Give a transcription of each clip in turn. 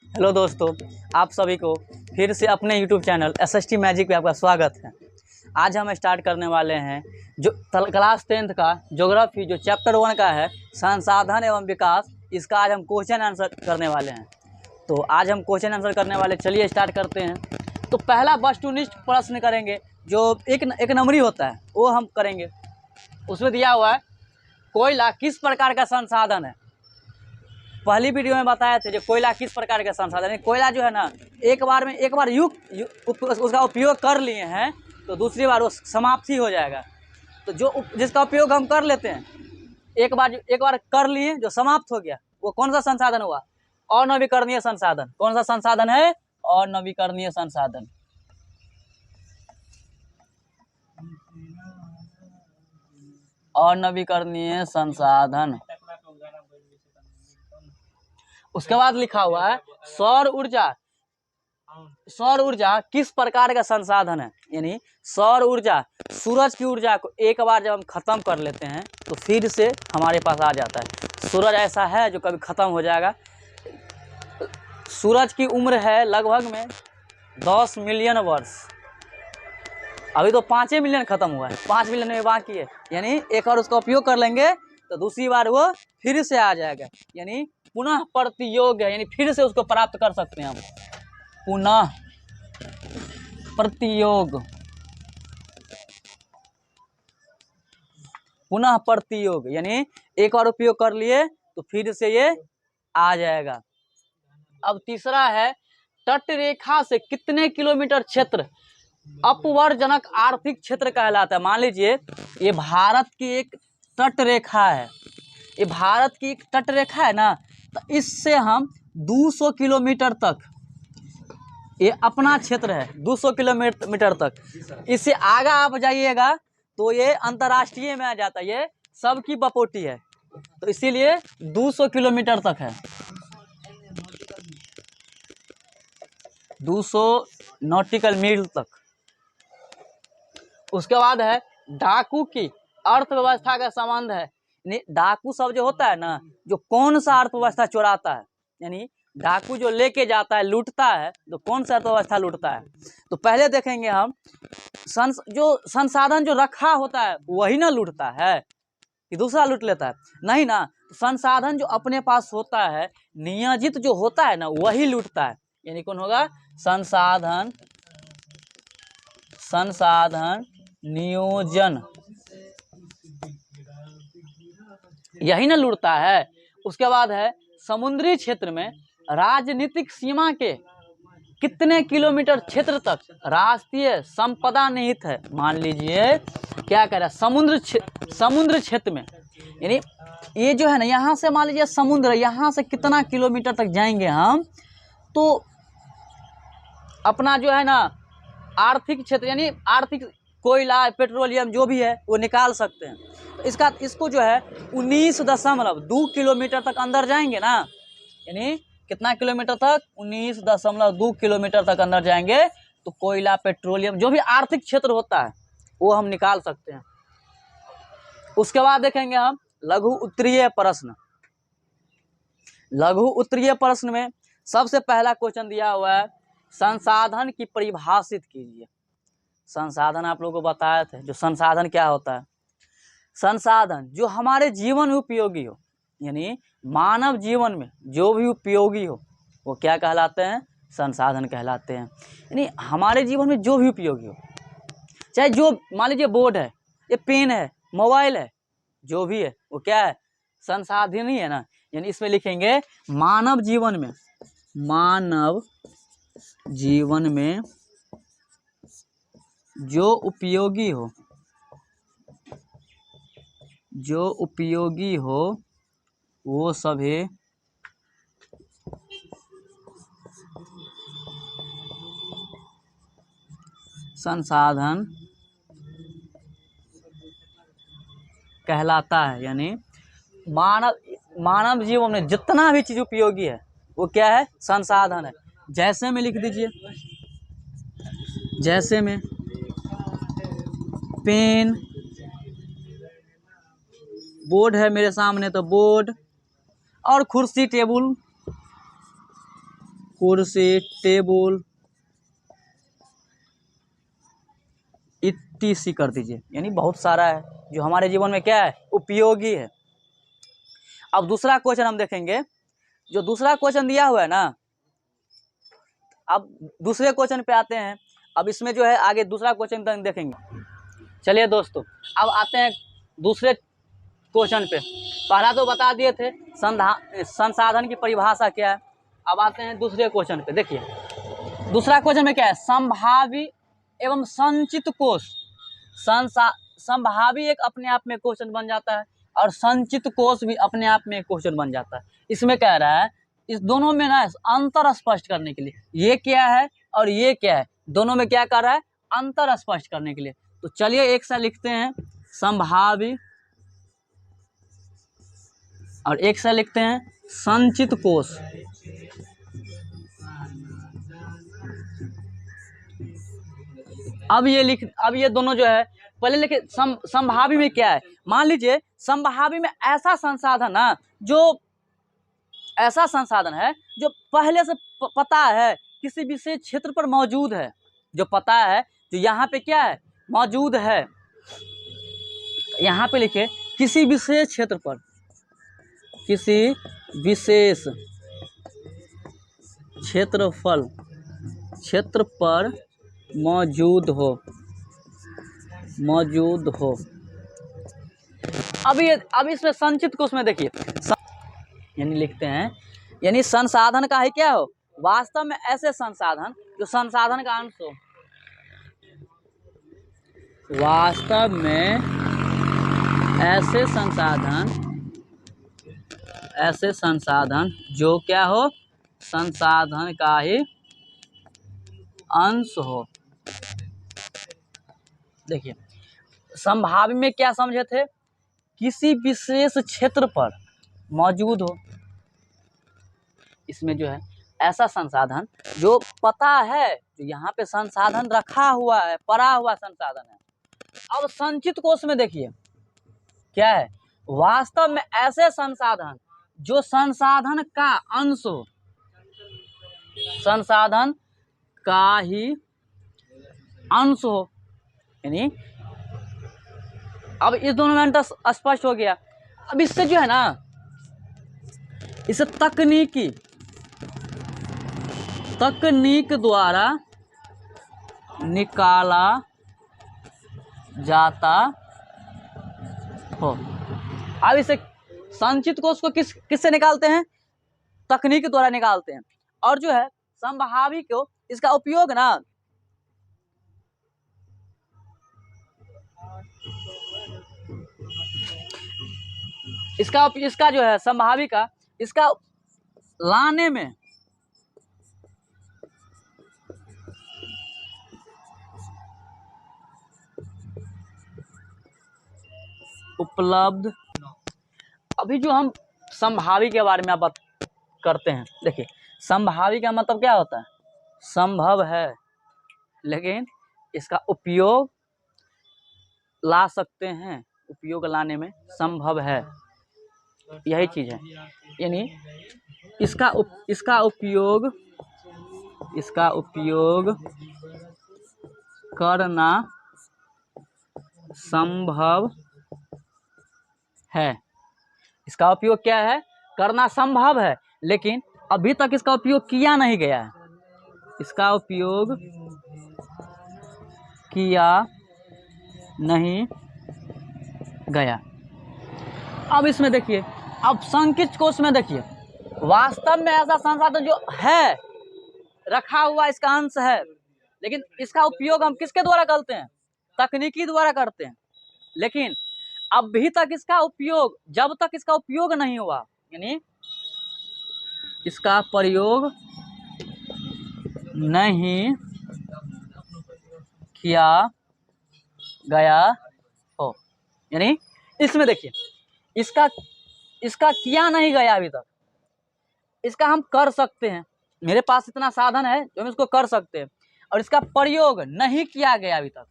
Hello दोस्तों, आप सभी को फिर से अपने यूट्यूब चैनल SST मैजिक पे आपका स्वागत है। आज हम स्टार्ट करने वाले हैं जो क्लास 10th का ज्योग्राफी जो चैप्टर 1 का है संसाधन एवं विकास। इसका आज हम क्वेश्चन आंसर करने वाले हैं। तो आज हम क्वेश्चन आंसर करने वाले, चलिए स्टार्ट करते हैं। तो पहला वस्तुनिष्ठ प्रश्न करेंगे जो एक नंबरी होता है वो हम करेंगे। उसमें दिया हुआ है कोयला किस प्रकार का संसाधन है। पहली वीडियो में बताए थे जो कोयला किस प्रकार का संसाधन है। कोयला जो है ना, एक बार उसका उपयोग कर लिए हैं तो दूसरी बार वो समाप्ति हो जाएगा। तो जिसका उपयोग हम कर लेते हैं एक बार कर लिए जो समाप्त हो गया, वो कौन सा संसाधन हुआ? अनवीकरणीय संसाधन। कौन सा संसाधन है? अनवीकरणीय संसाधन। अनवीकरणीय संसाधन। उसके बाद लिखा हुआ है सौर ऊर्जा। सौर ऊर्जा किस प्रकार का संसाधन है? यानी सौर ऊर्जा, सूरज की ऊर्जा को एक बार जब हम खत्म कर लेते हैं तो फिर से हमारे पास आ जाता है। सूरज ऐसा है जो कभी खत्म हो जाएगा। सूरज की उम्र है लगभग में 10 मिलियन वर्ष। अभी तो 5 मिलियन खत्म हुआ है, 5 मिलियन में बाकी है। यानी एक बार उसका उपयोग कर लेंगे तो दूसरी बार वो फिर से आ जाएगा। यानी पुनः प्रतियोग है, यानी फिर से उसको प्राप्त कर सकते हैं हम। पुनः प्रतियोग, पुनः प्रतियोग यानी एक बार उपयोग कर लिए तो फिर से ये आ जाएगा। अब तीसरा है तट रेखा से कितने किलोमीटर क्षेत्र अपवर्जनक आर्थिक क्षेत्र कहलाता है। मान लीजिए ये भारत की एक तट रेखा है, ये भारत की एक तट रेखा है ना, तो इससे हम 200 किलोमीटर तक, ये अपना क्षेत्र है 200 किलोमीटर तक। इससे आगे आप जाइएगा तो ये अंतर्राष्ट्रीय में आ जाता है, ये सबकी बपोटी है। तो इसीलिए 200 किलोमीटर तक है, 200 नॉटिकल मील तक। उसके बाद है डाकू की अर्थव्यवस्था का संबंध है। यानी डाकू सब जो होता है ना, जो कौन सा अर्थव्यवस्था चुराता है, यानी डाकू जो लेके जाता है, लूटता है, तो कौन सा अर्थव्यवस्था लूटता है। तो पहले देखेंगे हम जो संसाधन जो रखा होता है वही ना लूटता है कि दूसरा लूट लेता है? नहीं ना, संसाधन जो अपने पास होता है, नियोजित जो होता है ना, वही लूटता है। यानी कौन होगा? संसाधन नियोजन, यही ना लूटता है। उसके बाद है समुद्री क्षेत्र में राजनीतिक सीमा के कितने किलोमीटर क्षेत्र तक राष्ट्रीय संपदा निहित है। मान लीजिए क्या कह रहा है, समुद्र क्षेत्र में, यानी ये जो है ना, यहाँ से मान लीजिए समुद्र, यहाँ से कितना किलोमीटर तक जाएंगे हम तो अपना जो है ना आर्थिक क्षेत्र, यानी आर्थिक कोयला, पेट्रोलियम जो भी है वो निकाल सकते हैं। इसको जो है 19.2 किलोमीटर तक अंदर जाएंगे ना, यानी कितना किलोमीटर तक? 19.2 किलोमीटर तक अंदर जाएंगे तो कोयला, पेट्रोलियम जो भी आर्थिक क्षेत्र होता है वो हम निकाल सकते हैं। उसके बाद देखेंगे हम लघु उत्तरीय प्रश्न। लघु उत्तरीय प्रश्न में सबसे पहला क्वेश्चन दिया हुआ है संसाधन की परिभाषित कीजिए। संसाधन आप लोगों को बताए थे, जो संसाधन क्या होता है? संसाधन जो हमारे जीवन में उपयोगी हो, यानी मानव जीवन में जो भी उपयोगी हो वो क्या कहलाते हैं? संसाधन कहलाते हैं। यानी हमारे जीवन में जो भी उपयोगी हो, चाहे जो, मान लीजिए बोर्ड है, ये पेन है, मोबाइल है, जो भी है वो क्या है? संसाधन ही है ना। यानी इसमें लिखेंगे मानव जीवन में, मानव जीवन में जो उपयोगी हो, जो उपयोगी हो वो सभी संसाधन कहलाता है। यानी मानव जीवन में जितना भी चीज उपयोगी है वो क्या है? संसाधन है। जैसे में लिख दीजिए, जैसे में पेन, बोर्ड है मेरे सामने तो बोर्ड, और कुर्सी, टेबल, कुर्सी, टेबल इत्यादि कर दीजिए। यानी बहुत सारा है जो हमारे जीवन में क्या है, उपयोगी है। अब दूसरा क्वेश्चन हम देखेंगे। जो दूसरा क्वेश्चन दिया हुआ है ना, अब दूसरे क्वेश्चन पे आते हैं। अब इसमें जो है आगे दूसरा क्वेश्चन देखेंगे। चलिए दोस्तों, अब आते हैं दूसरे क्वेश्चन पे। पहला तो बता दिए थे संसाधन की परिभाषा क्या है। अब आते हैं दूसरे क्वेश्चन पे। देखिए दूसरा क्वेश्चन में क्या है, संभावी एवं संचित कोष। संभावी एक अपने आप में क्वेश्चन बन जाता है और संचित कोष भी अपने आप में क्वेश्चन बन जाता है। इसमें कह रहा है इस दोनों में ना अंतर स्पष्ट करने के लिए, ये क्या है और ये क्या है, दोनों में क्या कर रहा है, अंतर स्पष्ट करने के लिए। तो चलिए एक सा लिखते हैं संभावी और एक सा लिखते हैं संचित कोष। अब ये दोनों जो है, पहले लिखे संभावी में क्या है। मान लीजिए संभावी में ऐसा संसाधन है जो पहले से पता है, किसी विशेष क्षेत्र पर मौजूद है, जो पता है, जो यहाँ पे क्या है, मौजूद है। यहाँ पे लिखे किसी विशेष क्षेत्र पर, किसी विशेष क्षेत्र पर मौजूद हो। अब इसमें संचित कोष में देखिए, यानी लिखते हैं, यानी संसाधन का है क्या हो, वास्तव में ऐसे संसाधन जो संसाधन का अंश हो। वास्तव में ऐसे संसाधन जो क्या हो, संसाधन का ही अंश हो। देखिए संभावी में क्या समझे थे, किसी विशेष क्षेत्र पर मौजूद हो। इसमें जो है ऐसा संसाधन जो पता है, जो यहाँ पे संसाधन रखा हुआ है, पड़ा हुआ संसाधन है। अब संचित कोष में देखिए क्या है, वास्तव में ऐसे संसाधन जो संसाधन का अंश हो, संसाधन का ही अंश हो। यानी अब इस दोनों में अंतर स्पष्ट हो गया। अब इससे जो है ना, इसे तकनीक द्वारा निकाला जाता हो। अब इसे संचित कोष को किससे निकालते हैं, तकनीक द्वारा निकालते हैं। और जो है संभावी को, इसका उपयोग ना इसका जो है संभावी का, इसका लाने में उपलब्ध। अभी जो हम संभावी के बारे में बात करते हैं, देखिए संभावी का मतलब क्या होता है, संभव है लेकिन इसका उपयोग ला सकते हैं, उपयोग लाने में संभव है, यही चीज है। यानी इसका उपयोग करना संभव है। इसका उपयोग क्या है, करना संभव है, लेकिन अभी तक इसका उपयोग किया नहीं गया है। इसका उपयोग किया नहीं गया। अब इसमें देखिए, अब संचित कोष में देखिए, वास्तव में ऐसा संसाधन जो है, रखा हुआ, इसका अंश है, लेकिन इसका उपयोग हम किसके द्वारा करते हैं, तकनीकी द्वारा करते हैं। लेकिन अभी तक इसका उपयोग, जब तक इसका उपयोग नहीं हुआ, यानी इसका प्रयोग नहीं किया गया हो। यानी इसमें देखिए, इसका किया नहीं गया अभी तक, इसका हम कर सकते हैं, मेरे पास इतना साधन है जो हम इसको कर सकते हैं, और इसका प्रयोग नहीं किया गया अभी तक।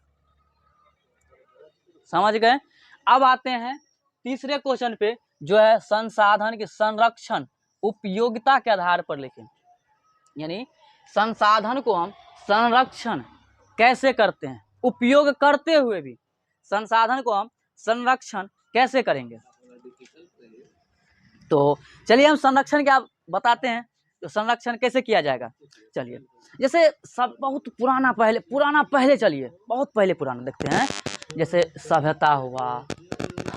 समझ गए। अब आते हैं तीसरे क्वेश्चन पे, जो है संसाधन के संरक्षण उपयोगिता के आधार पर लिखें। यानी संसाधन को हम संरक्षण कैसे करते हैं, उपयोग करते हुए भी संसाधन को हम संरक्षण कैसे करेंगे। तो चलिए हम संरक्षण क्या बताते हैं, तो संरक्षण कैसे किया जाएगा। चलिए जैसे सब बहुत पुराना पहले चलिए बहुत पहले पुराना देखते हैं, जैसे सभ्यता हुआ,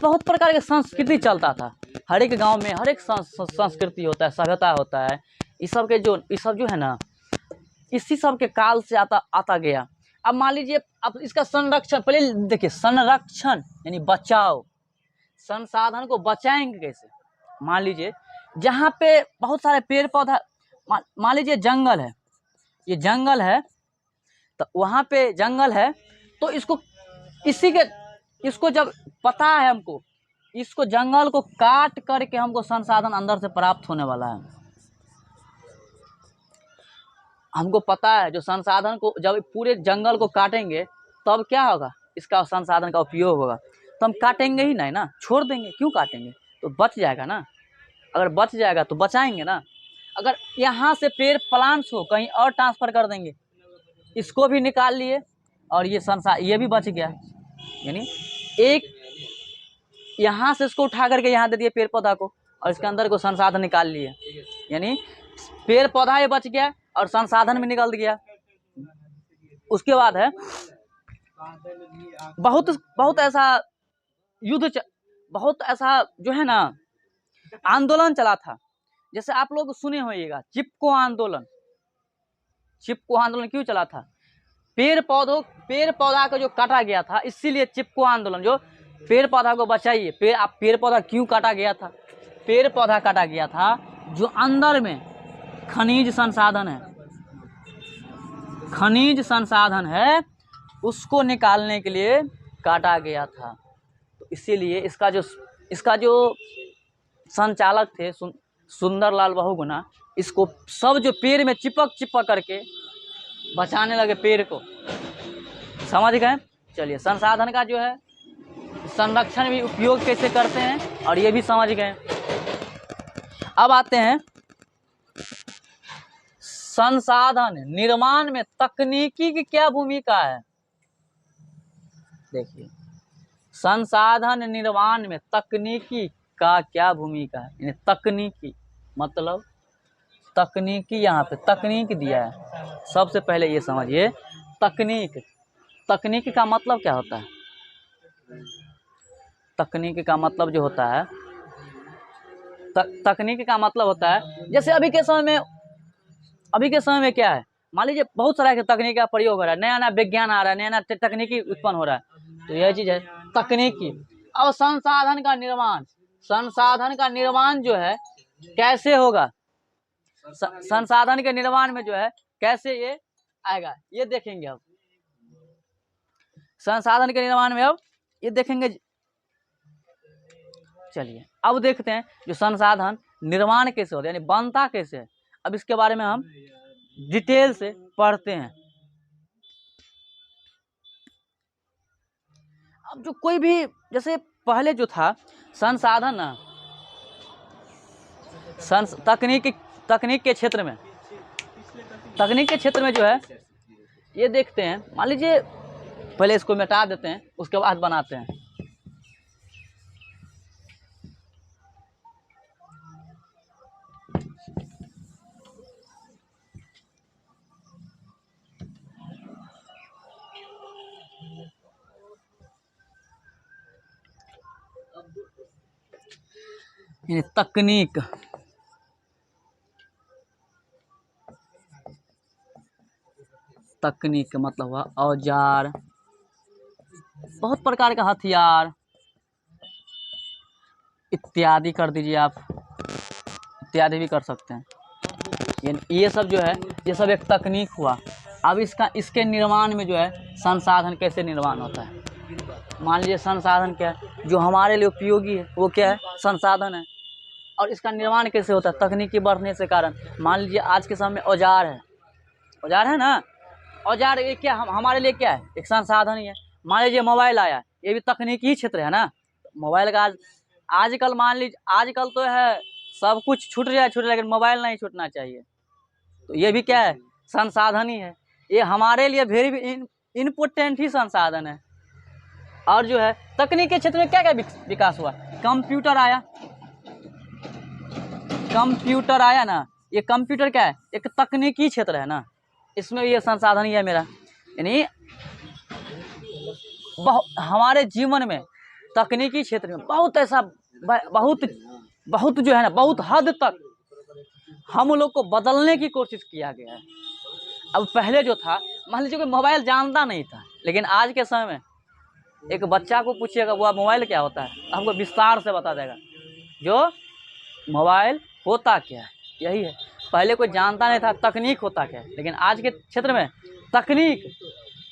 बहुत प्रकार के संस्कृति चलता था। हर एक गांव में हर एक संस्कृति होता है, सभ्यता होता है। ये सब जो है ना, इसी सब के काल से आता गया। अब मान लीजिए, अब इसका संरक्षण पहले देखिए, संरक्षण यानी बचाव, संसाधन को बचाएंगे कैसे। मान लीजिए जहाँ पे बहुत सारे पेड़ पौधा, मान लीजिए जंगल है, ये जंगल है, तो वहाँ पे जंगल है, तो इसको जब पता है हमको, इसको जंगल को काट करके हमको संसाधन अंदर से प्राप्त होने वाला है। हमको पता है जो संसाधन को, जब पूरे जंगल को काटेंगे तब क्या होगा, इसका संसाधन का उपयोग होगा। तो हम काटेंगे ही नहीं ना, छोड़ देंगे, क्यों काटेंगे, तो बच जाएगा ना। अगर बच जाएगा तो बचाएंगे ना। अगर यहाँ से पेड़ प्लांट्स को कहीं और ट्रांसफ़र कर देंगे, इसको भी निकाल लिए और ये भी बच गया। यानी एक यहाँ से इसको उठा करके यहाँ दे दिए पेड़ पौधा को, और इसके अंदर को संसाधन निकाल लिए, यानी पेड़ पौधा ये बच गया और संसाधन भी निकल गया। उसके बाद है बहुत ऐसा बहुत ऐसा जो है ना आंदोलन चला था। जैसे आप लोग सुने होइएगा चिपको आंदोलन क्यों चला था, पेड़ पौधा को जो काटा गया था, इसीलिए चिपको आंदोलन, जो पेड़ पौधा को बचाइए। पेड़ पौधा क्यों काटा गया था, पेड़ पौधा काटा गया था जो अंदर में खनिज संसाधन है उसको निकालने के लिए काटा गया था। तो इसीलिए इसका जो संचालक थे सुंदरलाल बहुगुणा, इसको सब जो पेड़ में चिपक करके बचाने लगे पेड़ को, समझ गए। चलिए संसाधन का जो है संरक्षण भी उपयोग कैसे करते हैं और ये भी समझ गए। अब आते हैं संसाधन निर्माण में तकनीकी की क्या भूमिका है। देखिए संसाधन निर्माण में तकनीकी का क्या भूमिका है। यानी तकनीकी मतलब तकनीकी, यहाँ पे तकनीक दिया है। सबसे पहले ये समझिए तकनीक का मतलब क्या होता है। तकनीक का मतलब जो होता है, तकनीक का मतलब होता है, जैसे अभी के समय में क्या है, मान लीजिए बहुत सारा तकनीक का प्रयोग हो रहा है, नया विज्ञान आ रहा है, नया तकनीकी उत्पन्न हो रहा है, तो यह चीज़ है तकनीकी। और संसाधन का निर्माण जो है कैसे होगा, संसाधन के निर्माण में जो है कैसे ये आएगा, ये देखेंगे। अब संसाधन के निर्माण में अब ये देखेंगे। चलिए अब देखते हैं जो संसाधन निर्माण कैसे होता है, यानी बनता कैसे है। अब इसके बारे में हम डिटेल से पढ़ते हैं। अब जो कोई भी, जैसे पहले जो था संसाधन ना, तकनीक के क्षेत्र में जो है ये देखते हैं। मान लीजिए पहले इसको मिटा देते हैं, उसके बाद बनाते हैं। तकनीक मतलब हुआ औजार, बहुत प्रकार का हथियार इत्यादि कर दीजिए आप, इत्यादि भी कर सकते हैं। ये सब जो है, ये सब एक तकनीक हुआ। अब इसके निर्माण में जो है संसाधन कैसे निर्माण होता है। मान लीजिए संसाधन क्या है, जो हमारे लिए उपयोगी है वो क्या है, संसाधन है। और इसका निर्माण कैसे होता है, तकनीकी बढ़ने से कारण। मान लीजिए आज के समय में औजार है ना, औजार ये क्या हमारे लिए क्या है, एक संसाधन ही है। मान लीजिए मोबाइल आया, ये भी तकनीकी ही क्षेत्र है ना। मोबाइल का आजकल मान लीजिए, आजकल तो है सब कुछ छूट जाए, लेकिन मोबाइल नहीं छूटना चाहिए। तो ये भी क्या है, संसाधन ही है। ये हमारे लिए वेरी इम्पोर्टेंट ही संसाधन है। और जो है तकनीक के क्षेत्र में क्या क्या विकास हुआ, कंप्यूटर आया ना। ये कंप्यूटर क्या है, एक तकनीकी क्षेत्र है ना, इसमें ये संसाधन ही है मेरा। यानी हमारे जीवन में तकनीकी क्षेत्र में बहुत ऐसा बहुत जो है ना, बहुत हद तक हम लोग को बदलने की कोशिश किया गया है। अब पहले जो था, मान लीजिए कोई मोबाइल जानता नहीं था, लेकिन आज के समय में एक बच्चा को पूछिएगा वो मोबाइल क्या होता है, आपको विस्तार से बता देगा जो मोबाइल होता क्या है। यही है, पहले कोई जानता नहीं था तकनीक होता क्या है, लेकिन आज के क्षेत्र में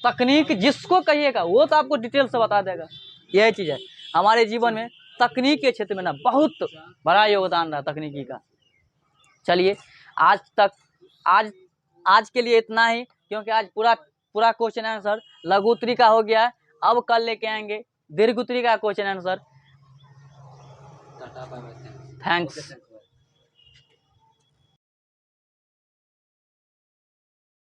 तकनीक जिसको कहिएगा वो तो आपको डिटेल से बता देगा। यही चीज़ है हमारे जीवन में, तकनीक के क्षेत्र में ना बहुत बड़ा योगदान रहा तकनीकी का। चलिए आज के लिए इतना ही, क्योंकि आज पूरा क्वेश्चन आंसर लघु उत्तरी का हो गया है। अब कल लेके आएंगे दीर्घ उत्तरी का क्वेश्चन आंसर। थैंक्स।